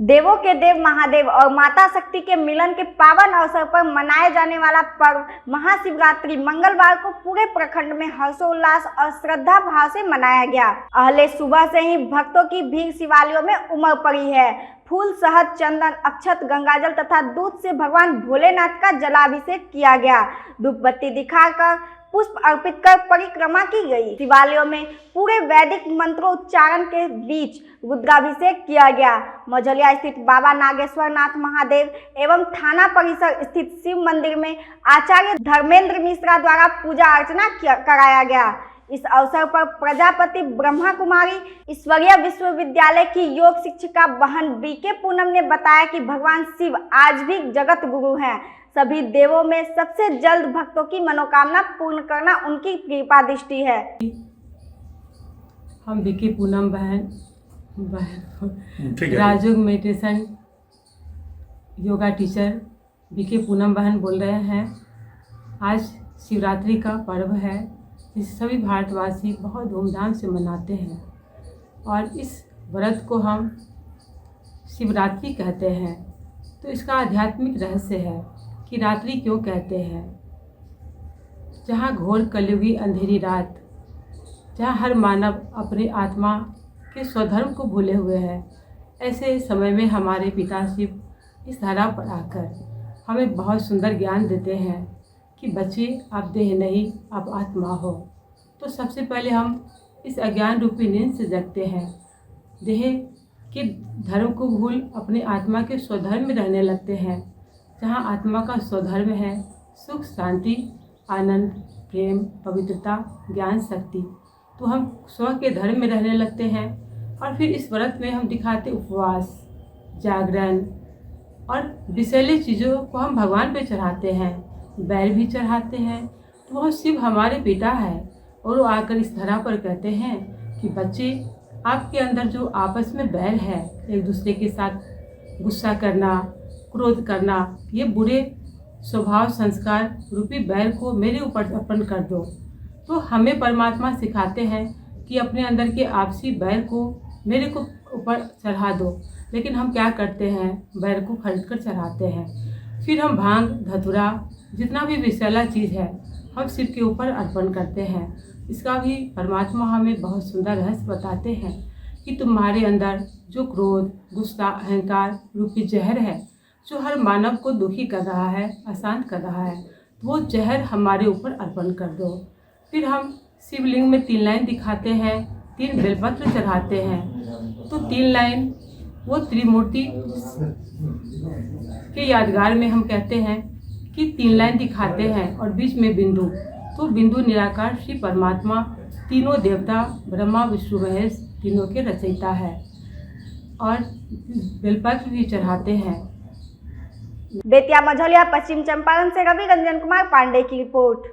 देवों के देव महादेव और माता शक्ति के मिलन के पावन अवसर पर मनाए जाने वाला पर्व महाशिवरात्रि मंगलवार को पूरे प्रखंड में हर्षोल्लास और श्रद्धा भाव से मनाया गया। पहले सुबह से ही भक्तों की भीड़ शिवालयों में उमड़ पड़ी है। फूल, शहद, चंदन, अक्षत, गंगाजल तथा दूध से भगवान भोलेनाथ का जलाभिषेक किया गया। धूप बत्ती दिखाकर पुष्प अर्पित कर परिक्रमा की गई। शिवालयों में पूरे वैदिक मंत्रोच्चारण के बीच रुद्राभिषेक किया गया। मझौलिया स्थित बाबा नागेश्वर नाथ महादेव एवं थाना परिसर स्थित शिव मंदिर में आचार्य धर्मेंद्र मिश्रा द्वारा पूजा अर्चना कराया गया। इस अवसर पर प्रजापति ब्रह्मा कुमारी ईश्वरीय विश्वविद्यालय की योग शिक्षिका बहन बीके पूनम ने बताया कि भगवान शिव आज भी जगत गुरु हैं। सभी देवों में सबसे जल्द भक्तों की मनोकामना पूर्ण करना उनकी कृपा दृष्टि है। हम बीके पूनम बहन Rajyoga meditation yoga teacher BK Poonam बहन बोल रहे हैं। आज शिवरात्रि का पर्व है जिसे सभी भारतवासी बहुत धूमधाम से मनाते हैं और इस व्रत को हम शिवरात्रि कहते हैं। तो इसका आध्यात्मिक रहस्य है कि रात्रि क्यों कहते हैं। जहाँ घोर कलयुगी अंधेरी रात, जहाँ हर मानव अपने आत्मा के स्वधर्म को भूले हुए है, ऐसे समय में हमारे पिता शिव इस धरा पर आकर हमें बहुत सुंदर ज्ञान देते हैं कि बच्चे आप देह नहीं आप आत्मा हो। तो सबसे पहले हम इस अज्ञान रूपी नींद से जगते हैं। देह के धर्म को भूल अपने आत्मा के स्वधर्म में रहने लगते हैं। जहाँ आत्मा का स्वधर्म है सुख, शांति, आनंद, प्रेम, पवित्रता, ज्ञान, शक्ति, तो हम स्व के धर्म में रहने लगते हैं। और फिर इस व्रत में हम दिखाते उपवास, जागरण और विषैली चीज़ों को हम भगवान पे चढ़ाते हैं, बैल भी चढ़ाते हैं। तो वह शिव हमारे पिता है और वो आकर इस धरा पर कहते हैं कि बच्चे आपके अंदर जो आपस में बैल है, एक दूसरे के साथ गुस्सा करना, क्रोध करना, ये बुरे स्वभाव संस्कार रूपी बैल को मेरे ऊपर अर्पण कर दो। तो हमें परमात्मा सिखाते हैं कि अपने अंदर के आपसी बैल को मेरे को ऊपर चढ़ा दो। लेकिन हम क्या करते हैं, बैल को खरीद कर चढ़ाते हैं। फिर हम भांग, धतूरा, जितना भी विषैला चीज़ है हम शिव के ऊपर अर्पण करते हैं। इसका भी परमात्मा हमें बहुत सुंदर रहस्य बताते हैं कि तुम्हारे अंदर जो क्रोध, गुस्सा, अहंकार रूपी जहर है जो हर मानव को दुखी कर रहा है, अशांत कर रहा है, वो जहर हमारे ऊपर अर्पण कर दो। फिर हम शिवलिंग में 3 लाइन दिखाते हैं, 3 बेलपत्र चढ़ाते हैं। तो 3 लाइन वो त्रिमूर्ति के यादगार में हम कहते हैं कि 3 लाइन दिखाते हैं और बीच में बिंदु। तो बिंदु निराकार श्री परमात्मा, तीनों देवता ब्रह्मा विष्णु महेश तीनों के रचयिता है। और बेलपत्र भी चढ़ाते हैं। बेतिया मझौलिया पश्चिम चंपारण से रवि रंजन कुमार पांडे की रिपोर्ट।